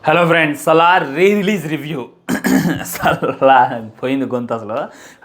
Hello friends, Salaar release review. పోయింది గొంతు, అసలు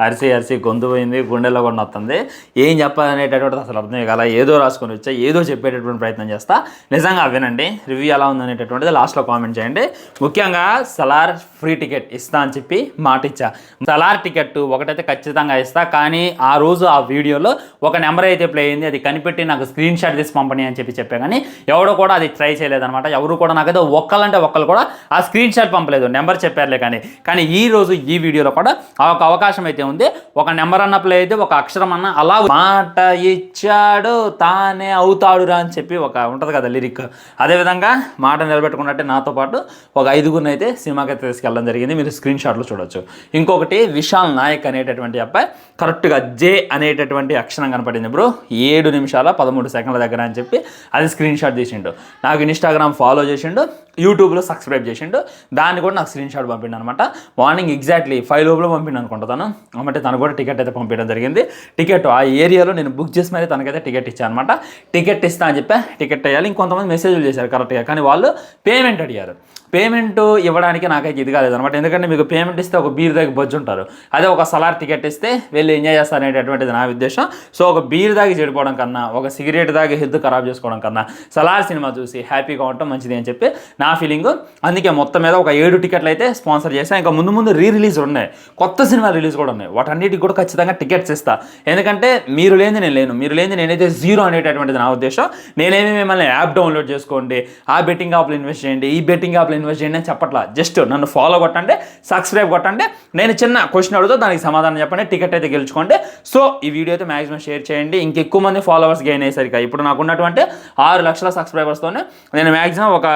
అరిసి గొంతు పోయింది, గుండెల్లో కూడా వస్తుంది. ఏం చెప్పాలనేటటువంటిది అసలు అర్థమే కాల. ఏదో రాసుకొని వచ్చా, ఏదో చెప్పేటటువంటి ప్రయత్నం చేస్తా. నిజంగా వినండి, రివ్యూ ఎలా ఉందనేటటువంటిది లాస్ట్లో కామెంట్ చేయండి. ముఖ్యంగా సలార్ ఫ్రీ టికెట్ ఇస్తా అని చెప్పి మాట ఇచ్చా. సలార్ టికెట్ ఒకటైతే ఖచ్చితంగా ఇస్తా, కానీ ఆ రోజు ఆ వీడియోలో ఒక నెంబర్ అయితే ప్లే అయింది, అది కనిపెట్టి నాకు స్క్రీన్ షాట్ తీసి పంపని అని చెప్పా. కానీ ఎవడో కూడా అది ట్రై చేయలేదన్నమాట. ఎవరు కూడా నాకైతే ఒక్కరు కూడా ఆ స్క్రీన్ షాట్ పంపలేదు, నెంబర్ చెప్పారులే. కానీ ఈ రోజు ఈ వీడియోలో కూడా ఒక అవకాశం అయితే ఉంది. ఒక నెంబర్ అన్న ప్లే అయితే, ఒక అక్షరం అన్న అలా మాట ఇచ్చాడు తానే అవుతాడురా అని చెప్పి ఒక ఉంటుంది కదా లిరిక్, అదేవిధంగా మాట నిలబెట్టుకున్నట్టే నాతో పాటు ఒక 5గురిని అయితే సినిమాకి అయితే తీసుకెళ్ళడం జరిగింది. మీరు స్క్రీన్ షాట్లో చూడొచ్చు. ఇంకొకటి విశాల్ నాయక్ అనేటటువంటి అబ్బాయి కరెక్ట్గా జే అనేటటువంటి అక్షరం కనపడింది బ్రో, 7 నిమిషాల 13 సెకండ్ల దగ్గర అని చెప్పి అది స్క్రీన్ షాట్ తీసిండు. నాకు ఇన్స్టాగ్రామ్ ఫాలో చేసిండు, యూట్యూబ్లో సబ్స్క్రైబ్ చేసిండు. దాన్ని కూడా నాకు స్క్రీన్ షాట్ పంపిండు అనమాట. మార్నింగ్ ఎగ్జాక్ట్లీ 5 లోపల పంపిండు అనుకుంటాను. అంటే తను కూడా టికెట్ అయితే పంపించడం జరిగింది. టికెట్ ఆ ఏరియాలో నేను బుక్ చేసి మరి తనకైతే టికెట్ ఇచ్చాను అనమాట. టికెట్ ఇస్తా అని చెప్పా, టికెట్ వేయాలి. ఇంకొంతమంది మెసేజ్లు చేశారు కరెక్ట్గా, కానీ వాళ్ళు పేమెంట్ అడిగారు. పేమెంట్ ఇవ్వడానికి నాకైతే ఇది కాలేదనమాట. ఎందుకంటే మీకు పేమెంట్ ఇస్తే ఒక బీర్ దాగి బొజ్జు ఉంటారు, అదే ఒక సలార్ టికెట్ ఇస్తే వెళ్ళి ఎంజాయ్ చేస్తారు అనేటటువంటిది నా ఉద్దేశం. సో ఒక బీర్ దాగి చెడిపోవడం కన్నా, ఒక సిగరెట్ దాగి హెల్త్ ఖరాబ్ చేసుకోవడం కన్నా సలార్ సినిమా చూసి హ్యాపీగా ఉండటం మంచిది అని చెప్పి నా ఫీలింగ్. అందుకే మొత్తం మీద ఒక 7 టికెట్లు అయితే స్పాన్సర్ చేశాను. ఇంకా ముందు రిలీజ్ ఉన్నాయి, కొత్త సినిమా రిలీజ్ కూడా ఉన్నాయి. వాటన్నిటికి కూడా ఖచ్చితంగా టికెట్స్ ఇస్తా. ఎందుకంటే మీరు లేనిది నేను లేను, మీరు లేనిది నేనైతే జీరో అనేటటువంటిది నా ఉద్దేశం. నేనేమి మిమ్మల్ని యాప్ డౌన్లోడ్ చేసుకోండి, ఆ బెట్టింగ్ యాప్లో ఇన్వెస్ట్ చేయండి, ఈ బెట్టింగ్ యాప్లో ఇన్వెస్ట్ చేయండి అని చెప్పట్లా. జస్ట్ నన్ను ఫాలో కొట్టండి, సబ్స్క్రైబ్ కొట్టండి. నేను చిన్న క్వశ్చన్ అడుగుతా, దానికి సమాధానం చెప్పండి, టికెట్ అయితే గెలుచుకోండి. సో ఈ వీడియో అయితే మాక్సిమం షేర్ చేయండి. ఇంకెక్కువ మంది ఫాలోవర్స్ గెయిన్ అయ్యేసరికి ఇప్పుడు నాకు ఉన్నటువంటి 6 లక్షల సబ్స్క్రైబర్స్తోనే నేను మాక్సిమం ఒక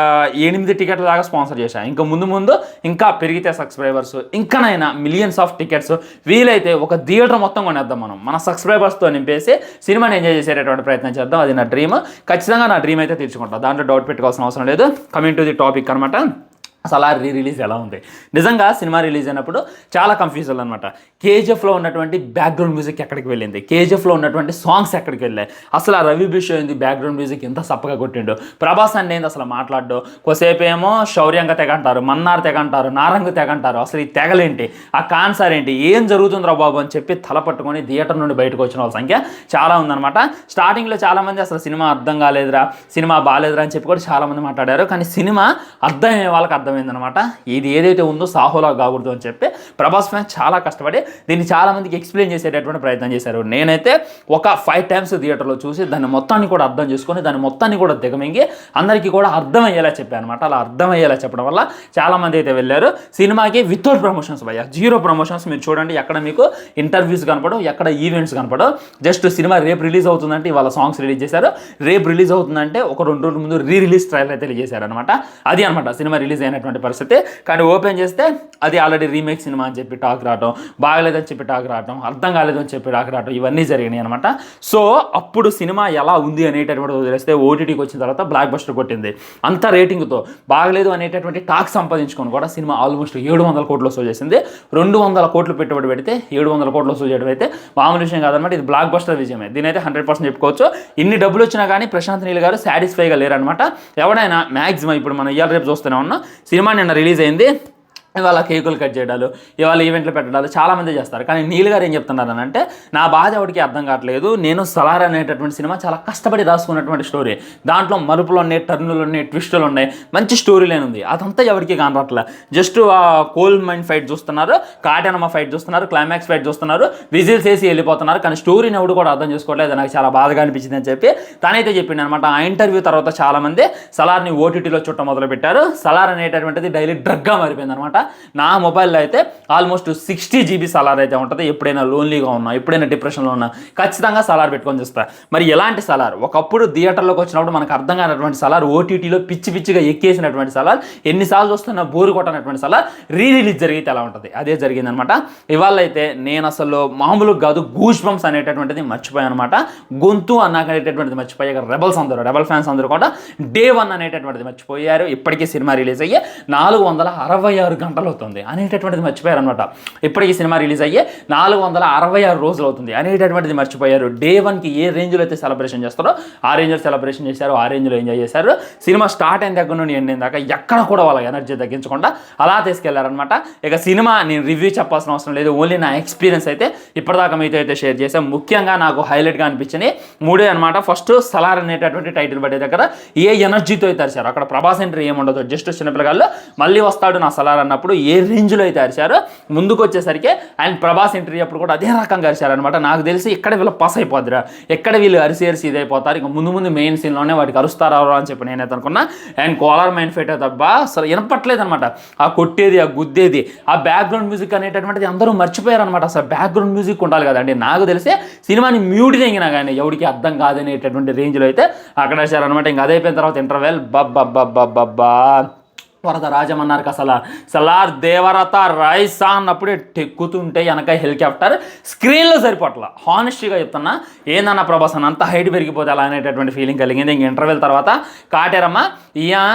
8 టికెట్ల దాకా స్పాన్సర్ చేశాను. ఇంకా ముందు ఇంకా పెరిగితే సబ్స్క్రైబర్స్ ఇంకానైనా మిలియన్స్ ఆఫ్ టికెట్స్ వీలైతే ఒక థియేటర్ మొత్తం కొనేద్దాం. మన సబ్స్క్రైబర్స్తో నింపేసి సినిమాని ఎంజాయ్ చేసేటటువంటి ప్రయత్నం చేద్దాం. అది నా డ్రీమ్. ఖచ్చితంగా నా డ్రీమ్ అయితే తీర్చుకుంటా, దాంట్లో డౌట్ పెట్టుకోవాల్సిన అవసరం లేదు. కమింగ్ టు ది టాపిక్ అనమాట. సలార్ రిలీజ్ ఎలా ఉంది? నిజంగా సినిమా రిలీజ్ అయినప్పుడు చాలా కన్ఫ్యూజన్ అనమాట. కేజీఎఫ్లో ఉన్నటువంటి బ్యాక్గ్రౌండ్ మ్యూజిక్ ఎక్కడికి వెళ్ళింది, కేజీఎఫ్లో ఉన్నటువంటి సాంగ్స్ ఎక్కడికి వెళ్ళాయి, అసలు ఆ రవి బిషో ఏంది బ్యాక్గ్రౌండ్ మ్యూజిక్ ఎంత సప్పగా కొట్టిండు, ప్రభాస్ అంటే ఏంది అసలు మాట్లాడు, కొసేపు ఏమో శౌర్యంగా తెగ అంటారు, మన్నార్ తెగ అంటారు, నారంగ తెగ అంటారు, అసలు ఈ తెగలేంటి, ఆ కాన్సర్ ఏంటి, ఏం జరుగుతుందిరా బాబు అని చెప్పి తల పట్టుకొని థియేటర్ నుండి బయటకు వచ్చిన వాళ్ళ సంఖ్య చాలా ఉందన్నమాట. స్టార్టింగ్లో చాలామంది అసలు సినిమా అర్థం కాలేదురా, సినిమా బాగాలేదురా అని చెప్పి కూడా చాలామంది మాట్లాడారు. కానీ సినిమా అర్థమయ్యే వాళ్ళకి అర్థమైందనమాట. ఇది ఏదైతే ఉందో సాహోలా కాకూడదు అని చెప్పి ప్రభాస్ ఫ్యాన్స్ చాలా కష్టపడి దీన్ని చాలా మందికి ఎక్స్ప్లెయిన్ చేసేటటువంటి ప్రయత్నం చేశారు. నేనైతే ఒక 5 టైమ్స్ థియేటర్లో చూసి దాన్ని మొత్తాన్ని కూడా అర్థం చేసుకొని దాన్ని మొత్తాన్ని కూడా దిగమింగి అందరికీ కూడా అర్థమయ్యేలా చెప్పాను అనమాట. అలా అర్థమయ్యేలా చెప్పడం వల్ల చాలామంది అయితే వెళ్ళారు సినిమాకి వితౌట్ ప్రమోషన్స్. భయ్యా జీరో ప్రమోషన్స్. మీరు చూడండి, ఎక్కడ మీకు ఇంటర్వ్యూస్ కనపడవు, ఎక్కడ ఈవెంట్స్ కనపడవు. జస్ట్ సినిమా రేపు రిలీజ్ అవుతుందంటే ఇవాళ సాంగ్స్ రిలీజ్ చేశారు, రేపు రిలీజ్ అవుతుందంటే ఒక 2 రోజుల ముందు రిలీజ్ ట్రైలర్ అయితే చేశారనమాట. అది అనమాట సినిమా రిలీజ్ అయినటువంటి పరిస్థితి. కానీ ఓపెన్ చేస్తే అది ఆల్రెడీ రీమేక్ సినిమా అని చెప్పి టాక్ రావడం, బాగలేదని చెప్పి టాక్ రావడం, అర్థం కాలేదని చెప్పి టాక్ రావడం, ఇవన్నీ జరిగినాయి అనమాట. సో అప్పుడు సినిమా ఎలా ఉంది అనేటటువంటి వదిలేస్తే ఓటీటీకి వచ్చిన తర్వాత బ్లాక్ బస్టర్ కొట్టింది. అంత రేటింగ్తో బాగలేదు అనేటటువంటి టాక్ సంపాదించుకొని కూడా సినిమా ఆల్మోస్ట్ 700 కోట్లు వసూలు చేసింది. 200 కోట్లు పెట్టుబడి పెడితే 700 కోట్లు వసూలు చేయడం అయితే మామూలు విషయం కాదనమాట. ఇది బ్లాక్ బస్టర్ విజయమే. దీనైతే 100% చెప్పుకోవచ్చు. ఇన్ని డబ్బులు వచ్చినా కానీ ప్రశాంత్ నీల్ గారు సాటిస్ఫైగా లేరనమాట. ఎవడైనా మ్యాక్సిమం ఇప్పుడు మనం ఇవాళ రేపు చూస్తూనే ఉన్నాం, సినిమా నిన్న రిలీజ్ అయింది, ఇవాళ కేకులు కట్ చేయడాలు, ఇవాళ ఈవెంట్లు పెట్టడాలు చాలామంది చేస్తారు. కానీ నీల్ గారు ఏం చెప్తున్నారు అంటే, నా బాధ ఎవరికి అర్థం కావట్లేదు, నేను సలార్ అనేటటువంటి సినిమా చాలా కష్టపడి రాసుకున్నటువంటి స్టోరీ, దాంట్లో మలుపులు ఉన్నాయి, టర్నులు ఉన్నాయి, ట్విస్టులు ఉన్నాయి, మంచి స్టోరీ లైన్ ఉంది, అదంతా ఎవరికి కానట్లే. జస్ట్ ఆ కోల్ మైన్ ఫైట్ చూస్తున్నారు, కాటనమ్మ ఫైట్ చూస్తున్నారు, క్లైమాక్స్ ఫైట్ చూస్తున్నారు, విజిల్స్ వేసి వెళ్ళిపోతున్నారు. కానీ స్టోరీని ఎవడు కూడా అర్థం చేసుకోవట్లేదు. నాకు చాలా బాధగా అనిపించింది అని చెప్పి తనైతే చెప్పింది అనమాట. ఆ ఇంటర్వ్యూ తర్వాత చాలామంది సలార్ని ఓటీటీలో చుట్టం మొదలుపెట్టారు. సలార్ అనేటటువంటిది డైలీ డ్రగ్గా మారిపోయింది అనమాట. నా మొబైల్లో అయితే ఆల్మోస్ట్ 60 GB సలార్ అయితే ఉంటుంది. ఎప్పుడైనా లోన్లీగా ఉన్నా, ఎప్పుడైనా డిప్రెషన్లో ఉన్నా ఖచ్చితంగా సలార్ పెట్టుకొని చూస్తా. మరి ఎలాంటి సలార్? ఒకప్పుడు థియేటర్లోకి వచ్చినప్పుడు మనకు అర్థం కానటువంటి సలార్, ఓటీటీలో పిచ్చిగా ఎక్కేసినటువంటి సలార్, ఎన్నిసార్లు చూస్తున్నా బోరు కొట్టనటువంటి సలార్ రిలీజ్ జరిగితే ఎలా ఉంటుంది, అదే జరిగిందనమాట. ఇవాళ అయితే నేను అసలు మామూలుగా కాదు, గూస్ బంప్స్ అనేటటువంటిది మర్చిపోయాను అనమాట. గొంతు అన్నాక అనేటటువంటిది మర్చిపోయాక రెబల్ ఫ్యాన్స్ అందరూ కూడా డే 1 అనేటటువంటిది మర్చిపోయారు. ఇప్పటికీ సినిమా రిలీజ్ అయ్యి 466 గంటలు గంటలు అవుతుంది అనేటటువంటిది మర్చిపోయారు అనమాట. ఇప్పటికీ సినిమా రిలీజ్ అయ్యి 466 రోజులు అవుతుంది అనేటటువంటిది మర్చిపోయారు. డే 1కి ఏ రేంజ్లో అయితే సెలబ్రేషన్ చేస్తారో ఆ రేంజ్లో సెలబ్రేషన్ చేశారు, ఆ రేంజ్లో ఎంజాయ్ చేశారు. సినిమా స్టార్ట్ అయిన దగ్గర నుండి ఎండ్ అయిన దాకా ఎక్కడ కూడా వాళ్ళ ఎనర్జీ తగ్గించకుండా అలా తీసుకెళ్లారనమాట. ఇక సినిమా నేను రివ్యూ చెప్పాల్సిన అవసరం లేదు, ఓన్లీ నా ఎక్స్పీరియన్స్ అయితే ఇప్పటిదాకా మీతో అయితే షేర్ చేశాను. ముఖ్యంగా నాకు హైలైట్గా అనిపించినవి 3 అనమాట. ఫస్ట్ సలార్ అనేటటువంటి టైటిల్ పడే దగ్గర ఏ ఎనర్జీతో అయితే అరిచారు, అక్కడ ప్రభాస్ ఎంట్రీ ఏముండదు, జస్ట్ చిన్నపిల్లగాళ్ళు మళ్ళీ వస్తాడు నా సలార్ అన్నప్పుడు ఏ రేంజ్లో అయితే అరిచారు, ముందుకు వచ్చేసరికి అండ్ ప్రభాస్ ఎంట్రీ అప్పుడు కూడా అదే రకంగా అరిచారనమాట. నాకు తెలిసి ఇక్కడ వీళ్ళు పాస్ అయిపోద్దిరా, ఎక్కడ వీళ్ళు అరిసి ఇదైపోతారు, ఇక ముందు మెయిన్ సీన్లోనే వాటికి అరుస్తారా అని చెప్పి నేనైతే అనుకున్నా. అండ్ కోలార్ మైండ్ ఫైట్ అయితే అబ్బా అసలు వినపట్లేదు అనమాట. ఆ కొట్టేది, ఆ గుద్దేది, ఆ బ్యాక్గ్రౌండ్ మ్యూజిక్ అనేటటువంటిది అందరూ మర్చిపోయారు అనమాట. అసలు బ్యాక్గ్రౌండ్ మ్యూజిక్ ఉండాలి కదండి. నాకు తెలిసే సినిమాని మ్యూట్ చేయినా కానీ ఎవరికి అర్థం కాదనేటటువంటి రేంజ్లో అయితే అక్కడ వేశారనమాట. ఇంకా అదైపోయిన తర్వాత ఇంటర్వెల్ బబ్బా వరద రాజమన్నారు అసలు సలార్ దేవరత రైసా అన్నప్పుడే టెక్కుతుంటే వెనక హెలికాప్టర్ స్క్రీన్లో సరిపోట్ల. హానెస్ట్గా చెప్తున్నా, ఏందన్న ప్రభాస్ అని అంత హైట్ పెరిగిపోతే అలా అనేటటువంటి ఫీలింగ్ కలిగింది. ఇంక ఇంటర్వెల్ తర్వాత కాటేరమ్మ యా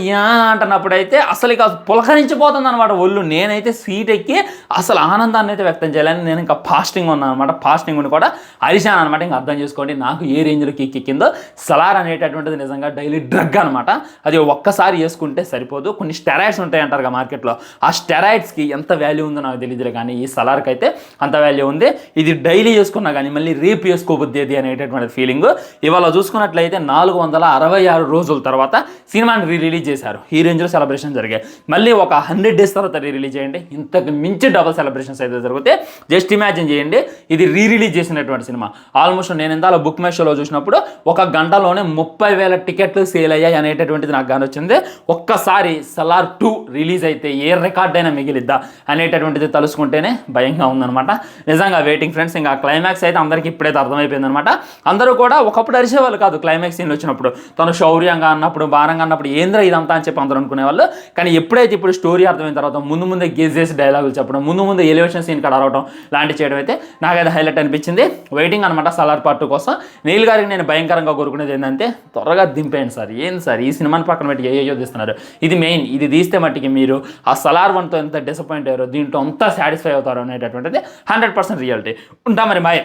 యా అంటున్నప్పుడైతే అసలు ఇక పులకరించిపోతుంది అనమాట ఒళ్ళు. నేనైతే సీట్ ఎక్కి అసలు ఆనందాన్ని అయితే వ్యక్తం చేయలేని, నేను ఇంకా ఫాస్టింగ్ ఉన్నాను అనమాట. ఫాస్టింగ్ ఉండి కూడా అరిశాను అనమాట. ఇంకా అర్థం చేసుకోండి నాకు ఏ రేంజ్లో ఎక్కిందో. సలార్ అనేటటువంటిది నిజంగా డైలీ డ్రగ్ అనమాట. అది ఒక్కసారి వేసుకుంటే సరిపోదు, కొన్ని స్టెరాయిడ్స్ ఉంటాయి అంటారు మార్కెట్లో. ఆ స్టెరాయిడ్స్కి ఎంత వాల్యూ ఉందో నాకు తెలియదు, కానీ ఈ సలార్కి అయితే అంత వాల్యూ ఉంది. ఇది డైలీ చేసుకున్నా కానీ మళ్ళీ రేపు వేసుకోబుద్దేది అనేటటువంటి ఫీలింగ్. ఇవాళ చూసుకున్నట్లయితే 466 రోజుల తర్వాత సినిమాని రిలీజ్ చేశారు. ఈ రేంజ్లో సెలబ్రేషన్ జరిగాయి. మళ్ళీ ఒక 100 days తర్వాత రిలీజ్ చేయండి, ఇంతకు మించి డబల్ సెలబ్రేషన్స్ అయితే జరిగితే జస్ట్ ఇమాజిన్ చేయండి. ఇది రిలీజ్ చేసినటువంటి సినిమా. ఆల్మోస్ట్ నేను ఇందాక బుక్ మై షోలో చూసినప్పుడు 1 గంటలోనే 30,000 టికెట్లు సేల్ అయ్యాయి అనేటటువంటిది నాకు కానీ వచ్చింది. ఒక్కసారి సలార్ 2 రిలీజ్ అయితే ఏ రికార్డ్ అయినా మిగిలిద్దా అనేటటువంటిది తలుసుకుంటేనే భయంగా ఉందనమాట. నిజంగా వెయిటింగ్ ఫ్రెండ్స్. ఇంకా క్లైమాక్స్ అయితే అందరికీ ఇప్పుడైతే అర్థమైపోయింది అనమాట. అందరూ కూడా ఒకప్పుడు అరిచేవాళ్ళు కాదు క్లైమాక్స్ సీన్ వచ్చినప్పుడు, తను శౌర్యంగా అన్నప్పుడు, భారంగా అన్నప్పుడు ఏంద్ర ఇదంతా అని చెప్పి అందరూ అనుకునేవాళ్ళు. కానీ ఎప్పుడైతే ఇప్పుడు స్టోరీ అర్థమైన తర్వాత ముందే గేజ్ చేసి డైలాగులు చెప్పడం, ముందు ఎలివేషన్ సీన్ కాడ అరవడం లాంటి చేయడం అయితే నాకైతే హైలైట్ అనిపించింది. వెయిటింగ్ అనమాట సలార్ పార్ట్ 2 కోసం. నీల్ గారికి నేను భయంకరంగా కోరుకునేది ఏంటంటే త్వరగా దింపేయండి సార్. ఏంది సార్ ఈ సినిమాని పక్కన పెట్టి ఏయో తీస్తున్నారు, ఇది మెయిన్. ఇది తీస్తే మట్టికి మీరు ఆ సలార్ 1తో ఎంత డిసప్పాయింట్ అయ్యారో దీంట్లో అంతా సాటిస్ఫై అవుతారు అనేటటువంటిది 100% రియాలిటీ. ఉంటా మరి బాయ్.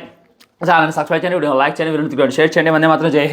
ఛానల్ని సబ్స్క్రైబ్ చేయండి, వీడియో లైక్ చేయండి, వీడియో షేర్ చేయండి. మందే మాత్రం జై